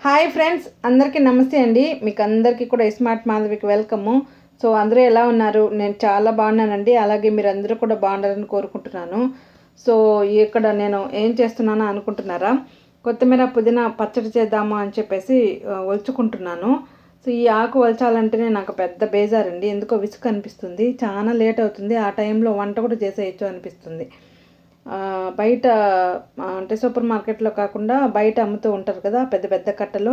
Hi friends, అందరికీ నమస్తే అండి. మీకు అందరికీ కూడా స్మార్ట్ మాధవికి వెల్కము. సో అందరూ ఎలా ఉన్నారు? నేను చాలా బాగున్నానండి. అలాగే మీరు అందరూ కూడా బాగుండాలని కోరుకుంటున్నాను. సో ఇక్కడ నేను ఏం చేస్తున్నానో అనుకుంటున్నారా? కొత్తిమీర పుదీనా పచ్చడి చేద్దాము అని చెప్పేసి ఒలుచుకుంటున్నాను. సో ఈ ఆకు ఒలచాలంటేనే నాకు పెద్ద బేజారండి. ఎందుకో విసుగు అనిపిస్తుంది. చాలా లేట్ అవుతుంది. ఆ టైంలో వంట కూడా చేసేయచ్చు అనిపిస్తుంది. బయట అంటే సూపర్ మార్కెట్లో కాకుండా బయట అమ్ముతూ ఉంటారు కదా పెద్ద పెద్ద కట్టలు,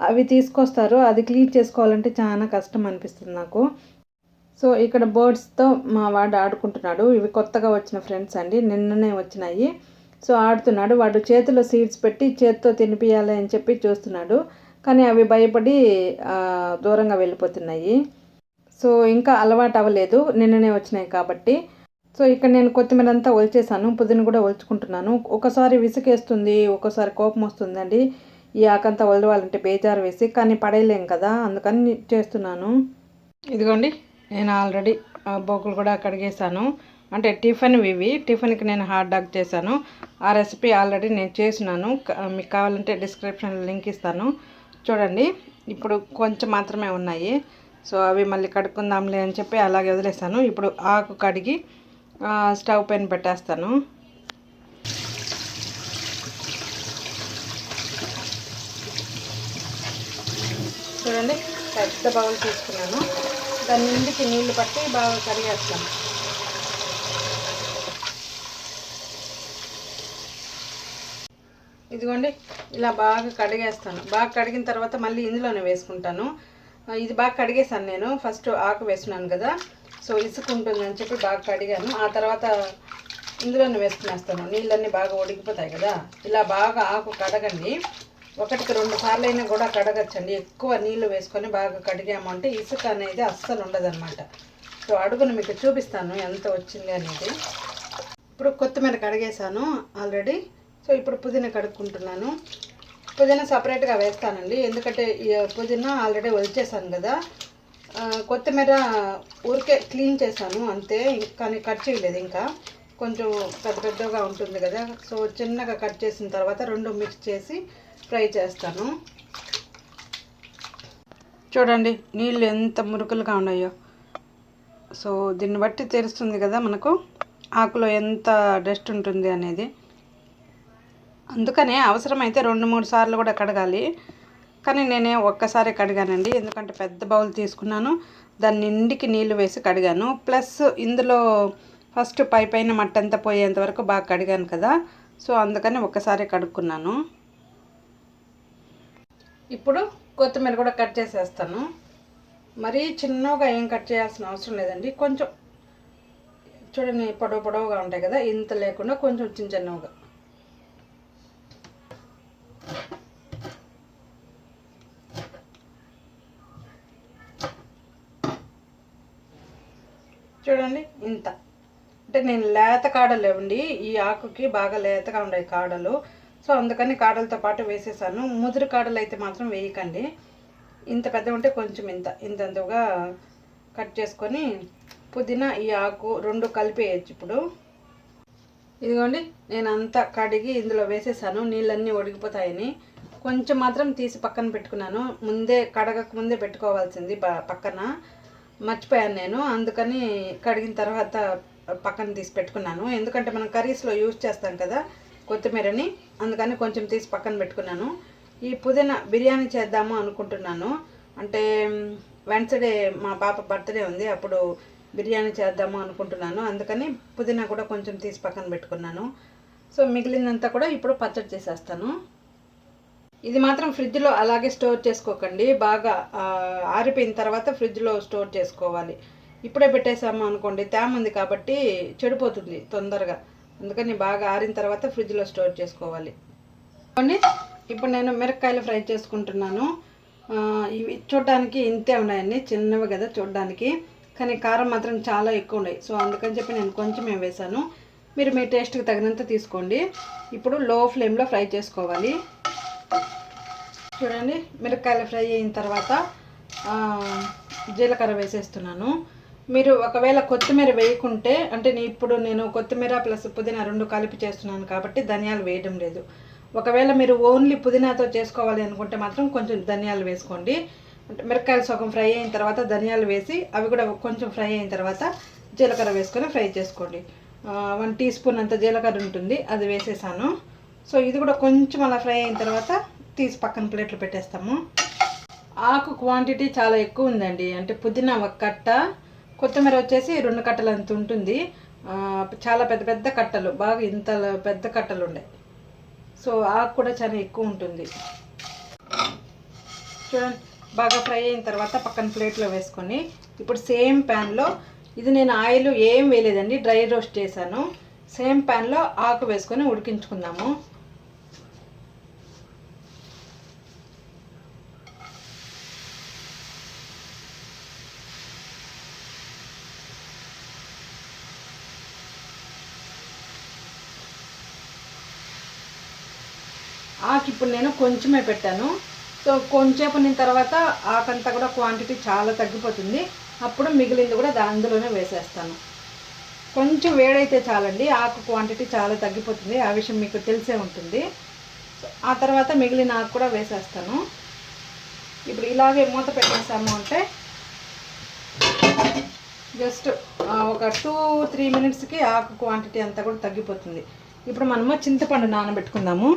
అవి తీసుకొస్తారు. అది క్లీన్ చేసుకోవాలంటే చాలా కష్టం అనిపిస్తుంది నాకు. సో ఇక్కడ బర్డ్స్తో మా వాడు ఆడుకుంటున్నాడు. ఇవి కొత్తగా వచ్చిన ఫ్రెండ్స్ అండి, నిన్ననే వచ్చినాయి. సో ఆడుతున్నాడు. వాడు చేతిలో సీడ్స్ పెట్టి చేతితో తినిపియాలి అని చెప్పి చూస్తున్నాడు, కానీ అవి భయపడి దూరంగా వెళ్ళిపోతున్నాయి. సో ఇంకా అలవాటు అవ్వలేదు, నిన్ననే వచ్చినాయి కాబట్టి. సో ఇక్కడ నేను కొత్తిమీర అంతా ఒలిచేసాను, పుదీన కూడా ఒలుచుకుంటున్నాను. ఒకసారి విసుగేస్తుంది, ఒక్కోసారి కోపం వస్తుందండి. ఈ ఆకంతా ఒలవాలంటే బేజారు వేసి, కానీ పడేయలేం కదా, అందుకని చేస్తున్నాను. ఇదిగోండి, నేను ఆల్రెడీ బొగ్గులు కూడా కడిగేసాను. అంటే టిఫిన్కి నేను హాట్ డాగ్ చేశాను. ఆ రెసిపీ ఆల్రెడీ నేను చేసినాను. మీకు కావాలంటే డిస్క్రిప్షన్లో లింక్ ఇస్తాను, చూడండి. ఇప్పుడు కొంచెం మాత్రమే ఉన్నాయి. సో అవి మళ్ళీ కడుక్కుందాంలే అని చెప్పి అలాగే వదిలేసాను. ఇప్పుడు ఆకు కడిగి స్టవ్ పైన పెట్టేస్తాను. చూడండి, పెద్ద బౌల్ తీసుకున్నాను. దాని నిండికి నీళ్లు పట్టి బాగా కడిగేస్తాను. ఇదిగోండి, ఇలా బాగా కడిగేస్తాను. బాగా కడిగిన తర్వాత మళ్ళీ ఇందులోనే వేసుకుంటాను. ఇది బాగా కడిగేసాను నేను. ఫస్ట్ ఆకు వేసుకున్నాను కదా, సో ఇసుకుంటుందని చెప్పి బాగా కడిగాను. ఆ తర్వాత ఇందులోనే వేసుకునేస్తాను. నీళ్ళన్నీ బాగా ఉడికిపోతాయి కదా. ఇలా బాగా ఆకు కడగండి. 1-2 సార్లు అయినా కూడా కడగచ్చండి. ఎక్కువ నీళ్ళు వేసుకొని బాగా కడిగామంటే ఇసుక అనేది అస్సలు ఉండదన్నమాట. సో అడుగును మీకు చూపిస్తాను ఎంత వచ్చింది అనేది. ఇప్పుడు కొత్తిమీర కడిగేసాను ఆల్రెడీ. సో ఇప్పుడు పుదీనా కడుక్కుంటున్నాను. పుదీనా సపరేట్గా వేస్తానండి, ఎందుకంటే పుదీనా ఆల్రెడీ ఒలిచేసాను కదా. కొత్తిమీర ఊరికే క్లీన్ చేశాను అంతే, కానీ కట్ చేయలేదు. ఇంకా కొంచెం పెద్దగా ఉంటుంది కదా, సో చిన్నగా కట్ చేసిన తర్వాత 2 మిక్స్ చేసి ఫ్రై చేస్తాను. చూడండి నీళ్ళు ఎంత మురుకులుగా ఉన్నాయో. సో దీన్ని బట్టి తెలుస్తుంది కదా మనకు ఆకులో ఎంత డస్ట్ ఉంటుంది అనేది. అందుకనే అవసరమైతే 2-3 సార్లు కూడా కడగాలి, కానీ నేనే ఒక్కసారి కడిగానండి. ఎందుకంటే పెద్ద బౌల్ తీసుకున్నాను, దాని నిండికి నీళ్ళు వేసి కడిగాను. ప్లస్ ఇందులో ఫస్ట్ పైన మట్టంతా పోయేంత వరకు బాగా కడిగాను కదా, సో అందుకని ఒక్కసారి కడుక్కున్నాను. ఇప్పుడు కొత్తిమీర కూడా కట్ చేసేస్తాను. మరీ చిన్నగా ఏం కట్ చేయాల్సిన అవసరం లేదండి. కొంచెం చూడండి, పొడవుగా ఉంటాయి కదా, ఇంత లేకుండా కొంచెం చిన్నగా. చూడండి ఇంత. అంటే నేను లేత కాడలు ఇవ్వండి, ఈ ఆకుకి బాగా లేతగా ఉన్నాయి కాడలు. సో అందుకని కాడలతో పాటు వేసేసాను. ముదురు కాడలు అయితే మాత్రం వేయకండి. ఇంత పెద్ద ఉంటే కొంచెం ఇంతంతగా కట్ చేసుకొని పుదీనా ఈ ఆకు 2 కలిపేయచ్చు. ఇప్పుడు ఇదిగోండి, నేను అంతా కడిగి ఇందులో వేసేసాను. నీళ్ళన్నీ ఒడిగిపోతాయని కొంచెం మాత్రం తీసి పక్కన పెట్టుకున్నాను. కడగక ముందే పెట్టుకోవాల్సింది పక్కన, మర్చిపోయాను నేను. అందుకని కడిగిన తర్వాత పక్కన తీసి పెట్టుకున్నాను. ఎందుకంటే మనం కర్రీస్లో యూజ్ చేస్తాం కదా కొత్తిమీరని, అందుకని కొంచెం తీసి పక్కన పెట్టుకున్నాను. ఈ పుదీనా బిర్యానీ చేద్దాము అనుకుంటున్నాను. అంటే వెన్స్డే మా పాప బర్త్డే ఉంది, అప్పుడు బిర్యానీ చేద్దాము అనుకుంటున్నాను. అందుకని పుదీనా కూడా కొంచెం తీసి పక్కన పెట్టుకున్నాను. సో మిగిలినంతా కూడా ఇప్పుడు పచ్చడి చేసేస్తాను. ఇది మాత్రం ఫ్రిడ్జ్లో అలాగే స్టోర్ చేసుకోకండి. బాగా ఆరిపోయిన తర్వాత ఫ్రిడ్జ్లో స్టోర్ చేసుకోవాలి. ఇప్పుడే పెట్టేసాము అనుకోండి, తేమ ఉంది కాబట్టి చెడిపోతుంది తొందరగా. అందుకని బాగా ఆరిన తర్వాత ఫ్రిడ్జ్లో స్టోర్ చేసుకోవాలి. ఇప్పుడు నేను మిరపకాయలు ఫ్రై చేసుకుంటున్నాను. ఇవి చూడడానికి ఇంతే ఉన్నాయండి, చిన్నవి కదా చూడడానికి, కానీ కారం మాత్రం చాలా ఎక్కువ ఉన్నాయి. సో అందుకని చెప్పి నేను కొంచెమే వేసాను. మీరు మీ టేస్ట్కి తగినంత తీసుకోండి. ఇప్పుడు లో ఫ్లేమ్లో ఫ్రై చేసుకోవాలి. చూడండి, మిరపకాయలు ఫ్రై అయిన తర్వాత జీలకర్ర వేసేస్తున్నాను. మీరు ఒకవేళ కొత్తిమీర వేయకుంటే, అంటే ఇప్పుడు నేను కొత్తిమీర ప్లస్ పుదీనా 2 కలిపి చేస్తున్నాను కాబట్టి ధనియాలు వేయడం లేదు. ఒకవేళ మీరు ఓన్లీ పుదీనాతో చేసుకోవాలి అనుకుంటే మాత్రం కొంచెం ధనియాలు వేసుకోండి. అంటే మిరపకాయలు సగం ఫ్రై అయిన తర్వాత ధనియాలు వేసి అవి కూడా కొంచెం ఫ్రై అయిన తర్వాత జీలకర్ర వేసుకొని ఫ్రై చేసుకోండి. 1 టీ స్పూన్ అంత జీలకర్ర ఉంటుంది, అది వేసేసాను. సో ఇది కూడా కొంచెం అలా ఫ్రై అయిన తర్వాత తీసి పక్కన ప్లేట్లో పెట్టేస్తాము. ఆకు క్వాంటిటీ చాలా ఎక్కువ ఉందండి. అంటే పుదీనా 1 కట్ట, కొత్తిమీర వచ్చేసి 2 కట్టలు అంత ఉంటుంది. చాలా పెద్ద పెద్ద కట్టలు, బాగా ఇంత పెద్ద కట్టలు ఉన్నాయి. సో ఆకు కూడా చాలా ఎక్కువ ఉంటుంది. చూడండి, బాగా ఫ్రై అయిన తర్వాత పక్కన ప్లేట్లో వేసుకొని ఇప్పుడు సేమ్ ప్యాన్లో, ఇది నేను ఆయిల్ ఏం వేయలేదండి, డ్రై రోస్ట్ చేశాను. సేమ్ ప్యాన్లో ఆకు వేసుకొని ఉడికించుకుందాము. ఆకు ఇప్పుడు నేను కొంచెమే పెట్టాను. సో కొంచెంసేపు ఉన్న తర్వాత ఆకంతా కూడా క్వాంటిటీ చాలా తగ్గిపోతుంది. అప్పుడు మిగిలింది కూడా అందులోనే వేసేస్తాను. కొంచెం వేడైతే చాలండి, ఆకు క్వాంటిటీ చాలా తగ్గిపోతుంది. ఆ విషయం మీకు తెలిసే ఉంటుంది. ఆ తర్వాత మిగిలిన ఆకు కూడా వేసేస్తాను. ఇప్పుడు ఇలాగే మూత పెట్టేసాము అంటే జస్ట్ ఒక 2-3 మినిట్స్కి ఆకు క్వాంటిటీ అంతా కూడా తగ్గిపోతుంది. ఇప్పుడు మనము చింతపండు నానబెట్టుకుందాము.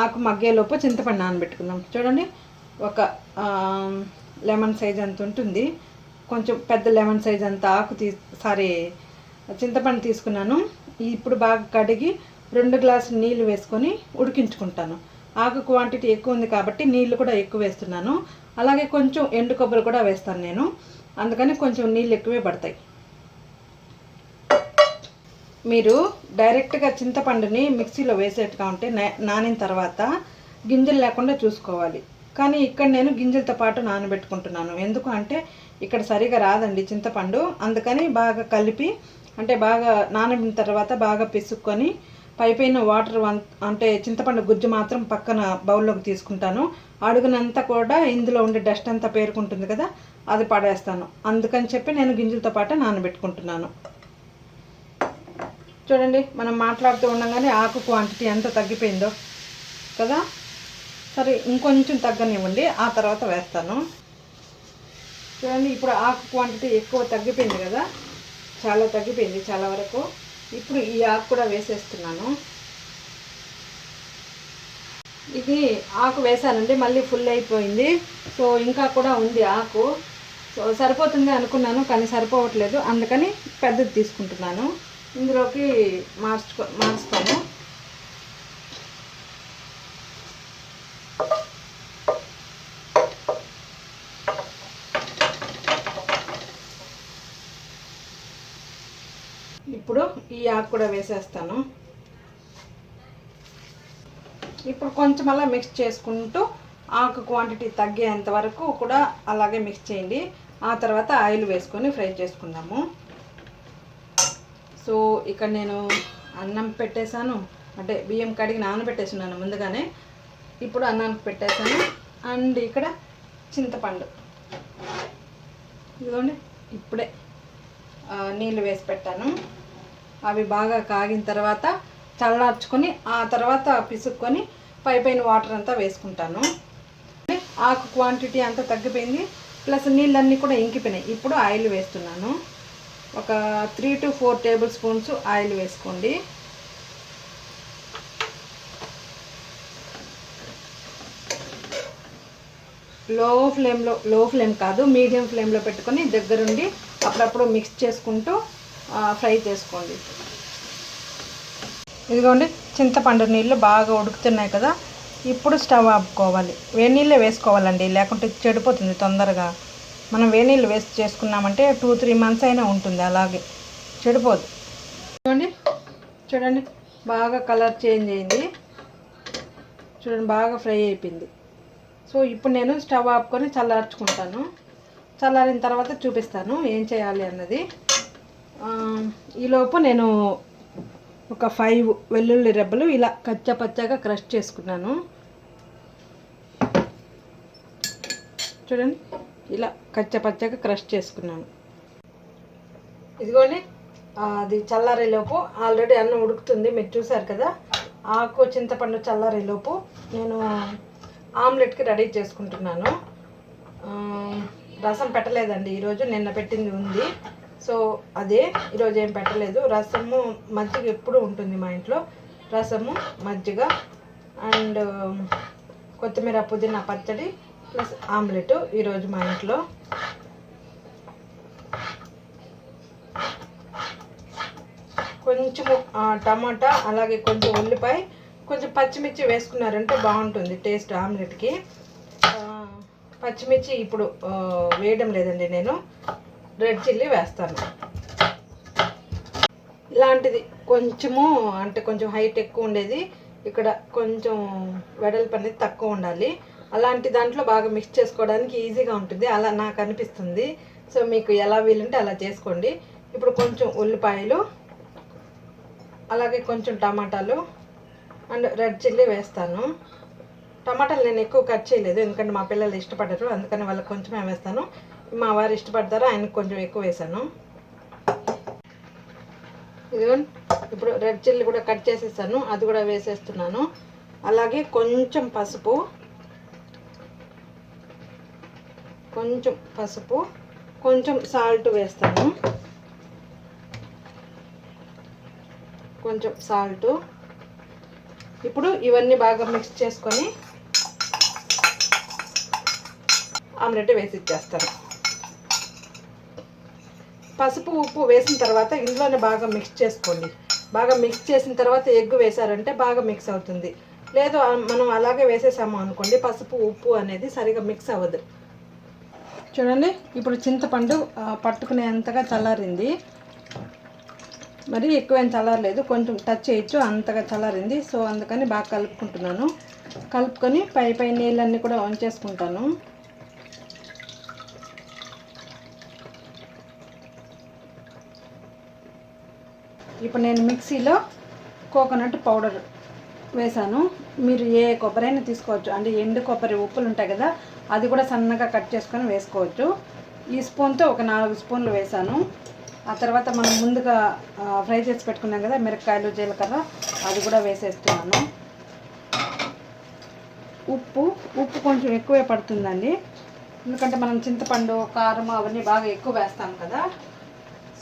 ఆకు మగ్గేలోపు చింతపండు నానబెట్టుకుందాం. చూడండి, ఒక లెమన్ సైజ్ అంత ఉంటుంది, కొంచెం పెద్ద లెమన్ సైజ్ అంత చింతపండు తీసుకున్నాను. ఇప్పుడు బాగా కడిగి 2 గ్లాసులు నీళ్ళు వేసుకొని ఉడికించుకుంటాను. ఆకు క్వాంటిటీ ఎక్కువ ఉంది కాబట్టి నీళ్ళు కూడా ఎక్కువ వేస్తున్నాను. అలాగే కొంచెం ఎండు కొబ్బరి కూడా వేస్తాను నేను, అందుకని కొంచెం నీళ్ళు ఎక్కువే పడతాయి. మీరు డైరెక్ట్గా చింతపండుని మిక్సీలో వేసేట్టుగా ఉంటే నానిన తర్వాత గింజలు లేకుండా చూసుకోవాలి. కానీ ఇక్కడ నేను గింజలతో పాటు నానబెట్టుకుంటున్నాను. ఎందుకు అంటే ఇక్కడ సరిగా రాదండి చింతపండు, అందుకని బాగా కలిపి, అంటే బాగా నానబెట్టిన తర్వాత బాగా పిసుక్కొని పైపైన వాటర్ అంటే చింతపండు గుజ్జు మాత్రం పక్కన బౌల్లోకి తీసుకుంటాను. అడుగునంతా కూడా ఇందులో ఉండే డస్ట్ అంతా పేరుకుంటుంది కదా, అది పడేస్తాను. అందుకని చెప్పి నేను గింజలతో పాటు నానబెట్టుకుంటున్నాను. చూడండి, మనం మాట్లాడుతూ ఉండగానే ఆకు క్వాంటిటీ ఎంత తగ్గిపోయిందో కదా. సరే, ఇంకొంచెం తగ్గనివ్వండి, ఆ తర్వాత వేస్తాను. చూడండి, ఇప్పుడు ఆకు క్వాంటిటీ ఎక్కువ తగ్గిపోయింది కదా, చాలా తగ్గిపోయింది చాలా వరకు. ఇప్పుడు ఈ ఆకు కూడా వేసేస్తున్నాను. ఇది ఆకు వేసానండి, మళ్ళీ ఫుల్ అయిపోయింది. సో ఇంకా కూడా ఉంది ఆకు. సో సరిపోతుంది అనుకున్నాను, కానీ సరిపోవట్లేదు, అందుకని పెద్దది తీసుకుంటున్నాను. ఇందులోకి మార్చుతాను. ఇప్పుడు ఈ ఆకు కూడా వేసేస్తాను. ఇప్పుడు కొంచెం అలా మిక్స్ చేసుకుంటూ ఆకు క్వాంటిటీ తగ్గేంత వరకు కూడా అలాగే మిక్స్ చేయండి. ఆ తర్వాత ఆయిల్ వేసుకొని ఫ్రై చేసుకుందాము. సో ఇక్కడ నేను అన్నం పెట్టేశాను, అంటే బియ్యం కడిగి నానబెట్టేస్తున్నాను ముందుగానే. ఇప్పుడు అన్నానికి పెట్టేశాను. అండ్ ఇక్కడ చింతపండు ఇదిగోండి, ఇప్పుడే నీళ్ళు వేసి పెట్టాను. అవి బాగా కాగిన తర్వాత చల్లార్చుకొని ఆ తర్వాత పిసుక్కొని పైపైన వాటర్ అంతా వేసుకుంటాను. ఆకు క్వాంటిటీ అంతా తగ్గిపోయింది, ప్లస్ నీళ్ళన్నీ కూడా ఇంకిపోయినాయి. ఇప్పుడు ఆయిల్ వేస్తున్నాను. ఒక 3 to 4 టేబుల్ స్పూన్స్ ఆయిల్ వేసుకోండి. లో ఫ్లేమ్ కాదు, మీడియం ఫ్లేమ్లో పెట్టుకొని దగ్గరుండి అప్పుడప్పుడు మిక్స్ చేసుకుంటూ ఫ్రై చేసుకోండి. ఇదిగోండి, చింతపండు నీళ్ళు బాగా ఉడుకుతున్నాయి కదా, ఇప్పుడు స్టవ్ ఆపుకోవాలి. వేడి నీళ్ళే వేసుకోవాలండి, లేకుంటే చెడిపోతుంది తొందరగా. మనం వేడి నీళ్ళు వేసి చేసుకున్నామంటే 2-3 మంత్స్ అయినా ఉంటుంది, అలాగే చెడిపోదు. చూడండి బాగా కలర్ చేంజ్ అయింది. చూడండి, బాగా ఫ్రై అయిపోయింది. సో ఇప్పుడు నేను స్టవ్ ఆపుకొని చల్లార్చుకుంటాను. చల్లారిన తర్వాత చూపిస్తాను ఏం చేయాలి అన్నది. ఈలోపు నేను ఒక 5 వెల్లుల్లి రెబ్బలు ఇలా కచ్చపచ్చగా క్రష్ చేసుకున్నాను. చూడండి, ఇలా కచ్చపచ్చగా క్రష్ చేసుకున్నాను. ఇదిగోండి, అది చల్లారేలోపు ఆల్రెడీ అన్నం ఉడుకుతుంది, మీరు చూసారు కదా. ఆకు చింతపండు చల్లారేలోపు నేను ఆమ్లెట్కి రెడీ చేసుకుంటున్నాను. రసం పెట్టలేదండి ఈరోజు, నిన్న పెట్టింది ఉంది. సో అదే ఈరోజు ఏం పెట్టలేదు. రసము మజ్జిగ ఎప్పుడు ఉంటుంది మా ఇంట్లో, రసము మజ్జిగ అండ్ కొత్తిమీర పుదీనా పచ్చడి ప్లస్ ఆమ్లెట్ ఈరోజు మా ఇంట్లో. కొంచెము టమాటా అలాగే కొంచెం ఉల్లిపాయ కొంచెం పచ్చిమిర్చి వేసుకున్నారంటే బాగుంటుంది టేస్ట్ ఆమ్లెట్కి. పచ్చిమిర్చి ఇప్పుడు వేయడం లేదండి, నేను రెడ్ చిల్లీ వేస్తాను. ఇలాంటిది కొంచెము అంటే కొంచెం హైట్ ఎక్కువ ఉండేది, ఇక్కడ కొంచెం వెడల్పు అనేది తక్కువ ఉండాలి. అలాంటి దాంట్లో బాగా మిక్స్ చేసుకోవడానికి ఈజీగా ఉంటుంది, అలా నాకు అనిపిస్తుంది. సో మీకు ఎలా వీలుంటే అలా చేసుకోండి. ఇప్పుడు కొంచెం ఉల్లిపాయలు అలాగే కొంచెం టమాటాలు అండ్ రెడ్ చిల్లీ వేస్తాను. టమాటాలు నేను ఎక్కువ కట్ చేయలేదు, ఎందుకంటే మా పిల్లలు ఇష్టపడరు, అందుకని వాళ్ళకి కొంచెమే వేస్తాను. మా వారు ఇష్టపడతారు, ఆయనకు కొంచెం ఎక్కువ వేసాను. ఇదిగోండి, ఇప్పుడు రెడ్ చిల్లీ కూడా కట్ చేసేసాను, అది కూడా వేసేస్తున్నాను. అలాగే కొంచెం పసుపు, కొంచెం సాల్ట్ వేస్తాను. కొంచెం సాల్ట్. ఇప్పుడు ఇవన్నీ బాగా మిక్స్ చేసుకొని ఆమ్లెట్ వేసి ఇచ్చేస్తాను. పసుపు ఉప్పు వేసిన తర్వాత ఇందులోనే బాగా మిక్స్ చేసుకోండి. బాగా మిక్స్ చేసిన తర్వాత ఎగ్ వేసారంటే బాగా మిక్స్ అవుతుంది. లేదు మనం అలాగే వేసేసాము అనుకోండి, పసుపు ఉప్పు అనేది సరిగా మిక్స్ అవ్వదు. చూడండి, ఇప్పుడు చింతపండు పట్టుకునేంతగా చల్లారింది, మరి ఎక్కువేం చల్లారలేదు, కొంచెం టచ్ చేయొచ్చు, అంతగా చల్లారింది. సో అందుకని బాగా కలుపుకుంటున్నాను. కలుపుకొని పై నీళ్ళన్నీ కూడా వంచేసుకుంటాను. ఇప్పుడు నేను మిక్సీలో కోకోనట్ పౌడర్ వేసాను. మీరు ఏ కొబ్బరైనా తీసుకోవచ్చు, అంటే ఎండు కొబ్బరి ఉప్పులు ఉంటాయి కదా, అది కూడా సన్నగా కట్ చేసుకొని వేసుకోవచ్చు. ఈ స్పూన్తో ఒక 4 స్పూన్లు వేసాను. ఆ తర్వాత మనం ముందుగా ఫ్రై చేసి పెట్టుకున్నాం కదా మిరపకాయలు జీలకర్ర, అది కూడా వేసేస్తున్నాను. ఉప్పు కొంచెం ఎక్కువే పడుతుందండి, ఎందుకంటే మనం చింతపండు కారం అవన్నీ బాగా ఎక్కువ వేస్తాం కదా,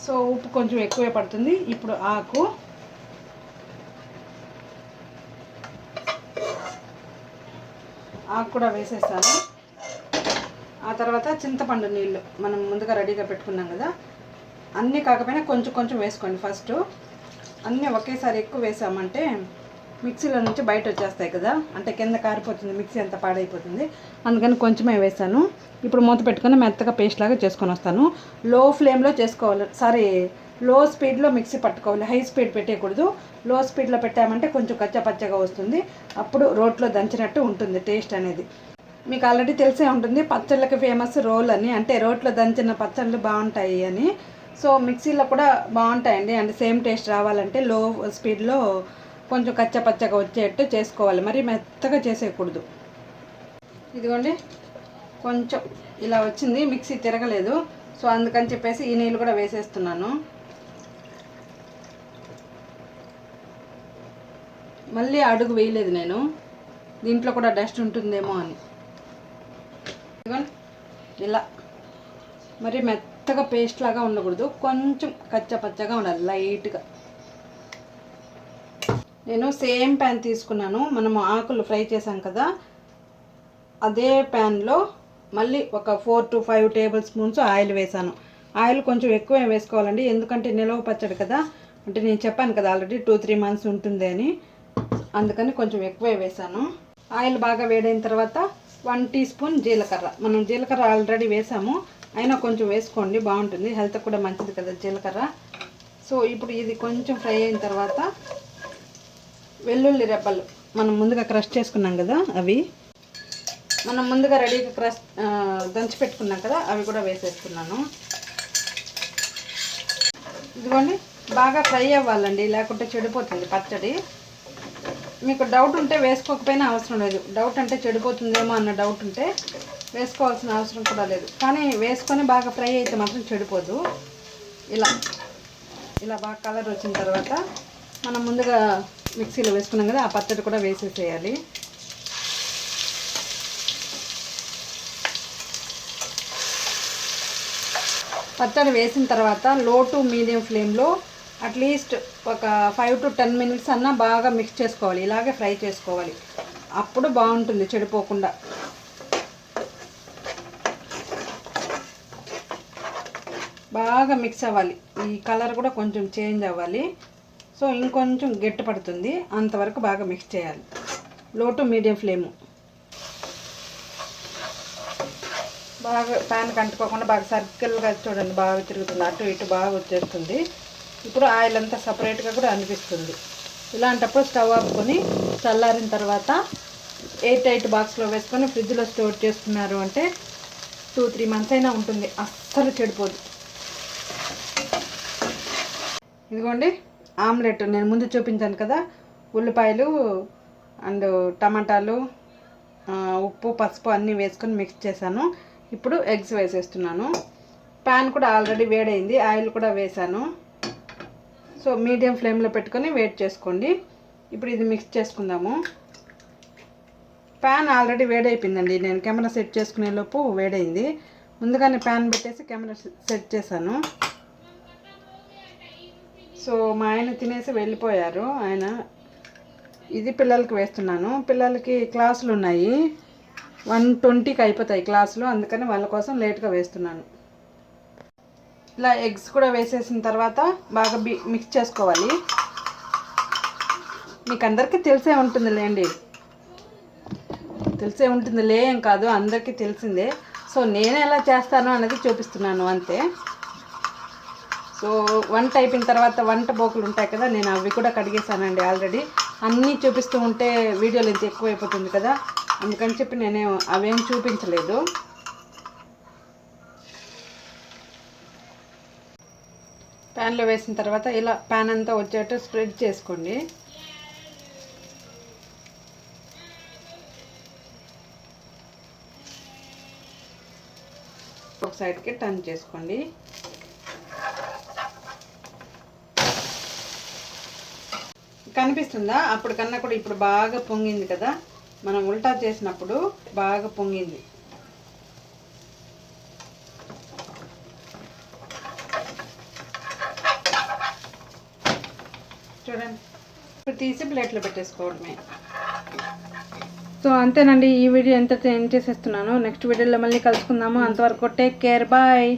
సో ఉప్పు కొంచెం ఎక్కువే పడుతుంది. ఇప్పుడు ఆకు కూడా వేసేస్తాను. ఆ తర్వాత చింతపండు నీళ్ళు మనం ముందుగా రెడీగా పెట్టుకున్నాం కదా, అన్నీ కాకపోయినా కొంచెం వేసుకోండి. ఫస్ట్ అన్నీ ఒకేసారి ఎక్కువ వేసామంటే మిక్సీలో నుంచి బయట వచ్చేస్తాయి కదా, అంటే కింద కారిపోతుంది, మిక్సీ అంతా పాడైపోతుంది. అందుకని కొంచెమే వేసాను. ఇప్పుడు మూత పెట్టుకొని మెత్తగా పేస్ట్ లాగా చేసుకొని వస్తాను. లో ఫ్లేమ్లో చేసుకోవాలి, లో స్పీడ్లో మిక్సీ పట్టుకోవాలి, హై స్పీడ్ పెట్టేయకూడదు. లో స్పీడ్లో పెట్టామంటే కొంచెం కచ్చపచ్చగా వస్తుంది, అప్పుడు రోట్లో దంచినట్టు ఉంటుంది టేస్ట్ అనేది. మీకు ఆల్రెడీ తెలిసే ఉంటుంది, పచ్చళ్ళకి ఫేమస్ రోల్ అని, అంటే రోట్లో దంచిన పచ్చళ్ళు బాగుంటాయి అని. సో మిక్సీలో కూడా బాగుంటాయండి, అంటే సేమ్ టేస్ట్ రావాలంటే లో స్పీడ్లో కొంచెం కచ్చపచ్చగా వచ్చేట్టు చేసుకోవాలి, మరి మెత్తగా చేసేయకూడదు. ఇదిగోండి, కొంచెం ఇలా వచ్చింది, మిక్సీ తిరగలేదు. సో అందుకని చెప్పేసి ఈ నీళ్ళు కూడా వేసేస్తున్నాను. మళ్ళీ అడుగు వేయలేదు నేను, దీంట్లో కూడా డస్ట్ ఉంటుందేమో అని. ఇలా మరి మెత్తగా పేస్ట్ లాగా ఉండకూడదు, కొంచెం కచ్చపచ్చగా ఉండాలి లైట్గా. నేను సేమ్ ప్యాన్ తీసుకున్నాను, మనము ఆకులు ఫ్రై చేసాం కదా, అదే ప్యాన్లో మళ్ళీ ఒక 4 to 5 టేబుల్ స్పూన్స్ ఆయిల్ వేసాను. ఆయిల్ కొంచెం ఎక్కువే వేసుకోవాలండి, ఎందుకంటే నిలవ పచ్చడి కదా, అంటే నేను చెప్పాను కదా ఆల్రెడీ 2-3 months ఉంటుంది అని, అందుకని కొంచెం ఎక్కువే వేసాను. ఆయిల్ బాగా వేడైన తర్వాత 1 టీ స్పూన్ జీలకర్ర, మనం జీలకర్ర ఆల్రెడీ వేసాము, అయినా కొంచెం వేసుకోండి, బాగుంటుంది, హెల్త్ కూడా మంచిది కదా జీలకర్ర. సో ఇప్పుడు ఇది కొంచెం ఫ్రై అయిన తర్వాత వెల్లుల్లి రెబ్బలు మనం ముందుగా క్రష్ చేసుకున్నాం కదా, అవి మనం ముందుగా రెడీగా దంచి పెట్టుకున్నాం కదా, అవి కూడా వేసేస్తున్నాను. ఇదిగోండి, బాగా ఫ్రై అవ్వాలండి, లేకుంటే చెడిపోతుంది పచ్చడి. మీకు డౌట్ ఉంటే వేసుకోకపోయినా అవసరం లేదు, డౌట్ అంటే చెడిపోతుందేమో అన్న డౌట్ ఉంటే వేసుకోవాల్సిన అవసరం కూడా లేదు, కానీ వేసుకొని బాగా ఫ్రై అయితే మాత్రం చెడిపోదు. ఇలా బాగా కలర్ వచ్చిన తర్వాత మనం ముందుగా మిక్సీలో వేసుకున్నాం కదా, ఆ పచ్చడి కూడా వేసేసేయాలి. పచ్చడి వేసిన తర్వాత లో టు మీడియం ఫ్లేమ్లో అట్లీస్ట్ ఒక 5 to 10 minutes అన్నా బాగా మిక్స్ చేసుకోవాలి. ఇలాగే ఫ్రై చేసుకోవాలి, అప్పుడు బాగుంటుంది చెడిపోకుండా. బాగా మిక్స్ అవ్వాలి, ఈ కలర్ కూడా కొంచెం చేంజ్ అవ్వాలి. సో ఇంకొంచెం గట్టి పడుతుంది, అంతవరకు బాగా మిక్స్ చేయాలి, లో టు మీడియం ఫ్లేము. బాగా ప్యాన్కి అంటుకోకుండా బాగా సర్కిల్గా చూడండి, బాగా తిరుగుతుంది, అటు ఇటు బాగా వచ్చేస్తుంది. ఇప్పుడు ఆయిల్ అంతా సపరేట్గా కూడా అనిపిస్తుంది. ఇలాంటప్పుడు స్టవ్ ఆపుకొని చల్లారిన తర్వాత 8 బాక్స్లో వేసుకొని ఫ్రిడ్జ్లో స్టోర్ చేసుకున్నారు అంటే 2-3 months అయినా ఉంటుంది, అస్సలు చెడిపోదు. ఇదిగోండి ఆమ్లెట్ నేను ముందు చూపించాను కదా, ఉల్లిపాయలు అండ్ టమాటాలు, ఉప్పు, పసుపు అన్నీ వేసుకొని మిక్స్ చేశాను. ఇప్పుడు ఎగ్స్ వేసేస్తున్నాను. ప్యాన్ కూడా ఆల్రెడీ వేడైంది, ఆయిల్ కూడా వేసాను. సో మీడియం ఫ్లేమ్లో పెట్టుకొని వెయిట్ చేసుకోండి. ఇప్పుడు ఇది మిక్స్ చేసుకుందాము. ప్యాన్ ఆల్రెడీ వేడైపోయిందండి, నేను కెమెరా సెట్ చేసుకునే లోపు వేడైంది. ముందుగానే ప్యాన్ పెట్టేసి కెమెరా సెట్ చేశాను. సో మా ఆయన తినేసి వెళ్ళిపోయారు. ఆయన ఇది పిల్లలకి వేస్తున్నాను. పిల్లలకి క్లాసులు ఉన్నాయి, 1:20కి అయిపోతాయి క్లాసులు, అందుకని వాళ్ళ కోసం లేట్గా వేస్తున్నాను. ఇలా ఎగ్స్ కూడా వేసేసిన తర్వాత బాగా మిక్స్ చేసుకోవాలి. మీకు అందరికీ తెలిసే ఉంటుందిలేండి, ఏం కాదు, అందరికీ తెలిసిందే. సో నేను ఎలా చేస్తాను అన్నది చూపిస్తున్నాను అంతే. సో వంట అయిపోయిన తర్వాత వంట బోకులు ఉంటాయి కదా, నేను అవి కూడా కడిగేసానండి ఆల్రెడీ. అన్నీ చూపిస్తూ ఉంటే వీడియోలు ఇంత ఎక్కువైపోతుంది కదా, అందుకని చెప్పి నేను అవేం చూపించలేదు. ప్యాన్లో వేసిన తర్వాత ఇలా ప్యాన్ అంతా వచ్చేట్టు స్ప్రెడ్ చేసుకోండి. ఒక సైడ్కి టర్న్ చేసుకోండి. కనిపిస్తుందా? అప్పుడు కన్నా కూడా ఇప్పుడు బాగా పొంగింది కదా, మనం ఉల్టా చేసినప్పుడు బాగా పొంగింది. చూడండి, ఇప్పుడు తీసి ప్లేట్లో పెట్టేసుకోవడమే. సో అంతేనండి, ఈ వీడియో ఎంతైతే ఎండ్ చేసేస్తున్నాను. నెక్స్ట్ వీడియోలో మళ్ళీ కలుసుకుందాము. అంతవరకు టేక్ కేర్, బాయ్.